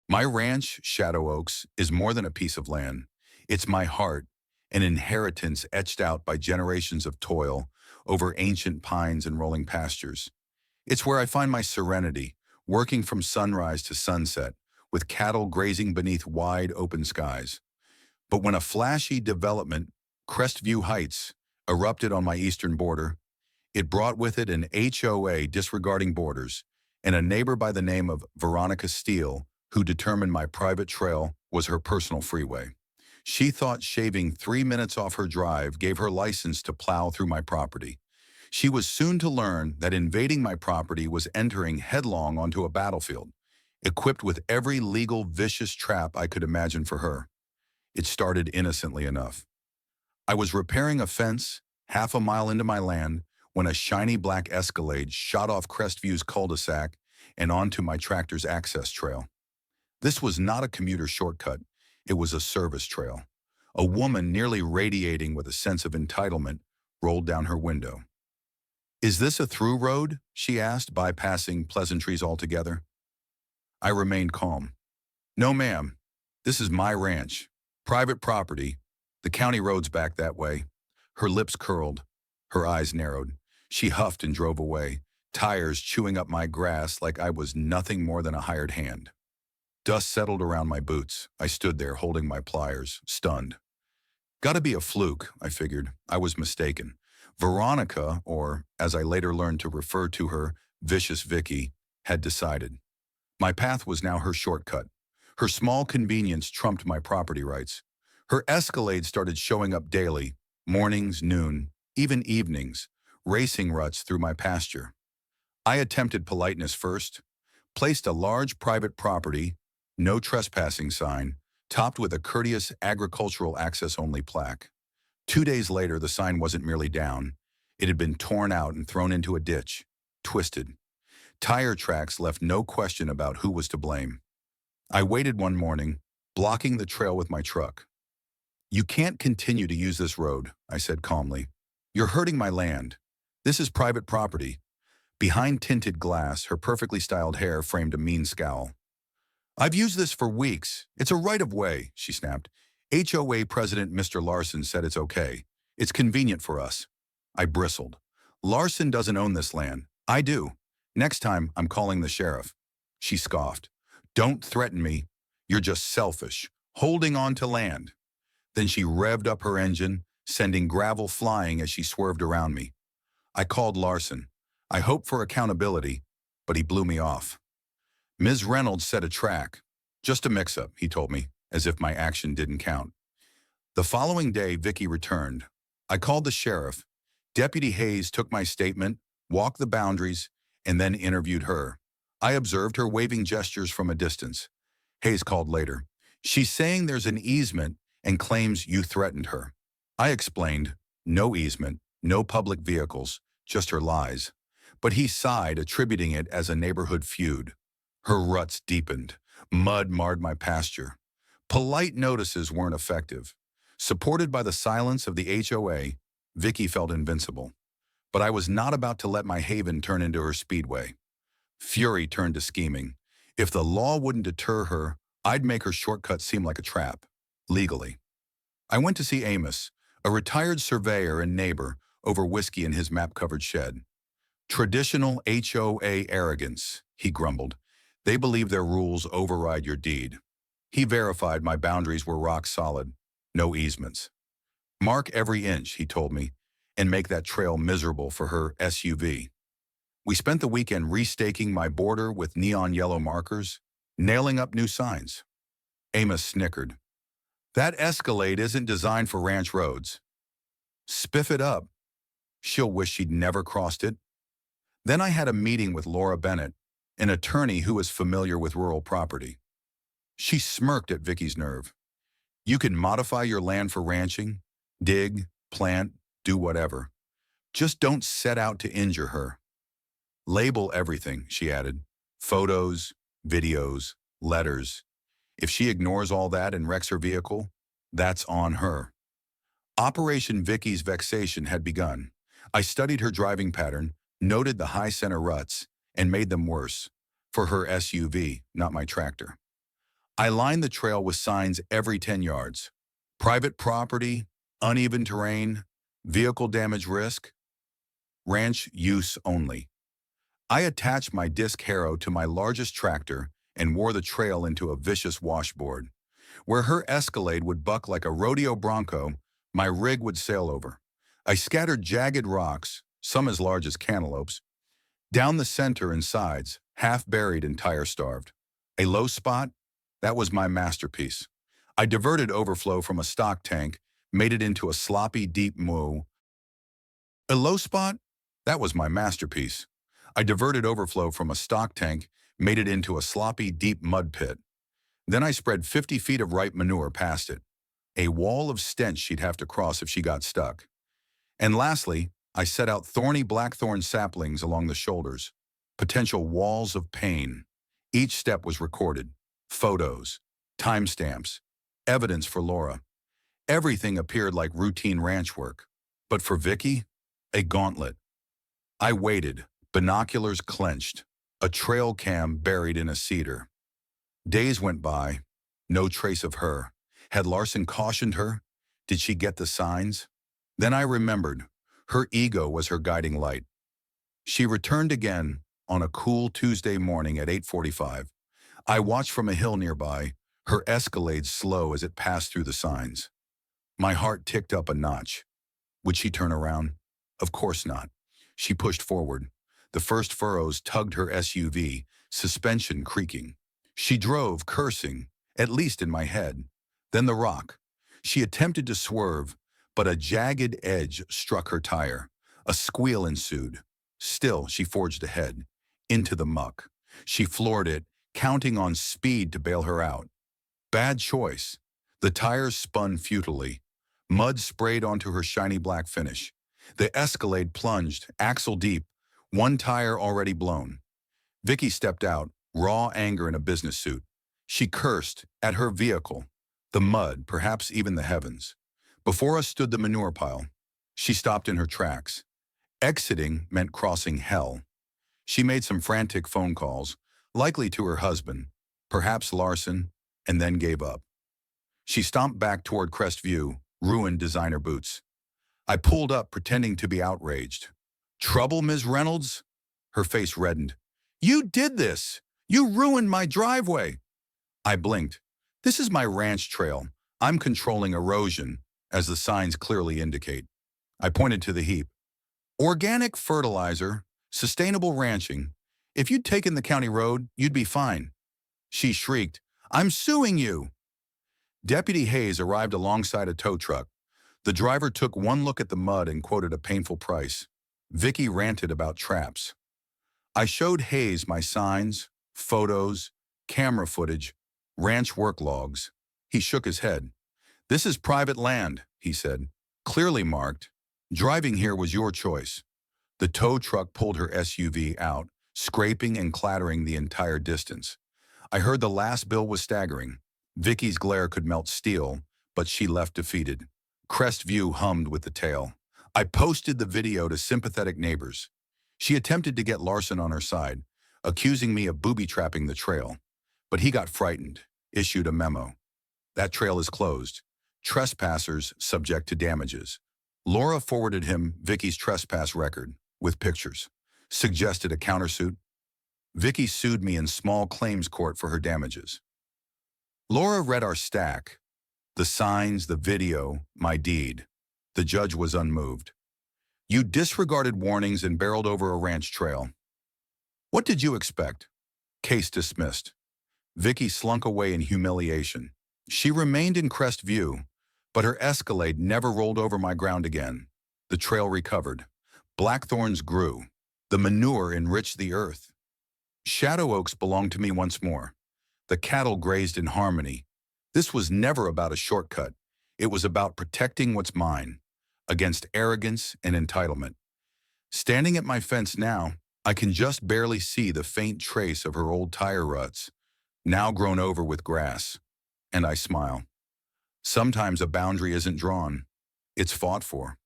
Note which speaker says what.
Speaker 1: My ranch, Shadow Oaks, is more than a piece of land. It's my heart, an inheritance etched out by generations of toil over ancient pines and rolling pastures. It's where I find my serenity, working from sunrise to sunset, with cattle grazing beneath wide open skies. But when a flashy development, Crestview Heights, erupted on my eastern border, it brought with it an HOA disregarding borders and a neighbor by the name of Veronica Steele who determined my private trail was her personal freeway. She thought shaving 3 minutes off her drive gave her license to plow through my property. She was soon to learn that invading my property was entering headlong onto a battlefield, equipped with every legal vicious trap I could imagine for her. It started innocently enough. I was repairing a fence half a mile into my land when a shiny black Escalade shot off Crestview's cul-de-sac and onto my tractor's access trail. This was not a commuter shortcut. It was a service trail. A woman nearly radiating with a sense of entitlement rolled down her window. "Is this a through road?" she asked, bypassing pleasantries altogether. I remained calm. "No, ma'am. This is my ranch. Private property. The county road's back that way." Her lips curled. Her eyes narrowed. She huffed and drove away, tires chewing up my grass like I was nothing more than a hired hand. Dust settled around my boots. I stood there holding my pliers, stunned. Gotta be a fluke, I figured. I was mistaken. Veronica, or as I later learned to refer to her, Vicious Vicky, had decided. My path was now her shortcut. Her small convenience trumped my property rights. Her Escalade started showing up daily, mornings, noon, even evenings, racing ruts through my pasture. I attempted politeness first, placed a large private property, no trespassing sign, topped with a courteous agricultural access-only plaque. 2 days later, the sign wasn't merely down. It had been torn out and thrown into a ditch, twisted. Tire tracks left no question about who was to blame. I waited one morning, blocking the trail with my truck. "You can't continue to use this road," I said calmly. "You're hurting my land. This is private property." Behind tinted glass, her perfectly styled hair framed a mean scowl. "I've used this for weeks. It's a right-of-way," she snapped. "HOA President Mr. Larson said it's okay. It's convenient for us." I bristled. "Larson doesn't own this land. I do. Next time, I'm calling the sheriff." She scoffed. "Don't threaten me. You're just selfish, holding on to land." Then she revved up her engine, sending gravel flying as she swerved around me. I called Larson. I hoped for accountability, but he blew me off. "Ms. Reynolds set a track. Just a mix-up," he told me, as if my action didn't count. The following day, Vicky returned. I called the sheriff. Deputy Hayes took my statement, walked the boundaries, and then interviewed her. I observed her waving gestures from a distance. Hayes called later. "She's saying there's an easement and claims you threatened her." I explained, no easement, no public vehicles, just her lies. But he sighed, attributing it as a neighborhood feud. Her ruts deepened. Mud marred my pasture. Polite notices weren't effective. Supported by the silence of the HOA, Vicky felt invincible. But I was not about to let my haven turn into her speedway. Fury turned to scheming. If the law wouldn't deter her, I'd make her shortcut seem like a trap, legally. I went to see Amos, a retired surveyor and neighbor, over whiskey in his map-covered shed. "Traditional HOA arrogance," he grumbled. "They believe their rules override your deed." He verified my boundaries were rock solid, no easements. "Mark every inch," he told me, "and make that trail miserable for her SUV." We spent the weekend restaking my border with neon yellow markers, nailing up new signs. Amos snickered. "That Escalade isn't designed for ranch roads." "Spiff it up. She'll wish she'd never crossed it." Then I had a meeting with Laura Bennett, an attorney who was familiar with rural property. She smirked at Vicky's nerve. "You can modify your land for ranching, dig, plant, do whatever. Just don't set out to injure her. Label everything," she added. "Photos, videos, letters. If she ignores all that and wrecks her vehicle, that's on her." Operation Vicky's vexation had begun. I studied her driving pattern, noted the high center ruts, and made them worse. For her SUV, not my tractor. I lined the trail with signs every 10 yards. Private property, uneven terrain, vehicle damage risk, ranch use only. I attached my disc harrow to my largest tractor and wore the trail into a vicious washboard. Where her Escalade would buck like a rodeo bronco, my rig would sail over. I scattered jagged rocks, some as large as cantaloupes, down the center and sides, half buried and tire-starved. A low spot? That was my masterpiece. I diverted overflow from a stock tank, made it into a sloppy, deep moo. A low spot? That was my masterpiece. I diverted overflow from a stock tank, made it into a sloppy, deep mud pit. Then I spread 50 feet of ripe manure past it, a wall of stench she'd have to cross if she got stuck. And lastly, I set out thorny blackthorn saplings along the shoulders, potential walls of pain. Each step was recorded, photos, timestamps, evidence for Laura. Everything appeared like routine ranch work. But for Vicky, a gauntlet. I waited, binoculars clenched, a trail cam buried in a cedar. Days went by, no trace of her. Had Larson cautioned her? Did she get the signs? Then I remembered, her ego was her guiding light. She returned again on a cool Tuesday morning at 8:45. I watched from a hill nearby, her Escalade slow as it passed through the signs. My heart ticked up a notch. Would she turn around? Of course not. She pushed forward. The first furrows tugged her SUV, suspension creaking. She drove, cursing, at least in my head. Then the rock. She attempted to swerve, but a jagged edge struck her tire. A squeal ensued. Still, she forged ahead, into the muck. She floored it, counting on speed to bail her out. Bad choice. The tires spun futilely. Mud sprayed onto her shiny black finish. The Escalade plunged, axle deep, one tire already blown. Vicky stepped out, raw anger in a business suit. She cursed at her vehicle, the mud, perhaps even the heavens. Before us stood the manure pile. She stopped in her tracks. Exiting meant crossing hell. She made some frantic phone calls, likely to her husband, perhaps Larson, and then gave up. She stomped back toward Crestview, ruined designer boots. I pulled up, pretending to be outraged. Trouble, Ms. Reynolds? Her face reddened. You did this! You ruined my driveway! I blinked. This is my ranch trail. I'm controlling erosion, as the signs clearly indicate. I pointed to the heap. Organic fertilizer, sustainable ranching. If you'd taken the county road, you'd be fine. She shrieked, I'm suing you! Deputy Hayes arrived alongside a tow truck. The driver took one look at the mud and quoted a painful price. Vicky ranted about traps. I showed Hayes my signs, photos, camera footage, ranch work logs. He shook his head. This is private land, he said, clearly marked. Driving here was your choice. The tow truck pulled her SUV out, scraping and clattering the entire distance. I heard the last bill was staggering. Vicky's glare could melt steel, but she left defeated. Crestview hummed with the tale. I posted the video to sympathetic neighbors. She attempted to get Larson on her side, accusing me of booby-trapping the trail. But he got frightened, issued a memo. That trail is closed. Trespassers subject to damages. Laura forwarded him Vicky's trespass record, with pictures. Suggested a countersuit. Vicky sued me in small claims court for her damages. Laura read our stack. The signs, the video, my deed. The judge was unmoved. You disregarded warnings and barreled over a ranch trail. What did you expect? Case dismissed. Vicky slunk away in humiliation. She remained in Crestview, but her Escalade never rolled over my ground again. The trail recovered. Blackthorns grew. The manure enriched the earth. Shadow oaks belonged to me once more. The cattle grazed in harmony. This was never about a shortcut. It was about protecting what's mine, against arrogance and entitlement. Standing at my fence now, I can just barely see the faint trace of her old tire ruts, now grown over with grass, and I smile. Sometimes a boundary isn't drawn, it's fought for.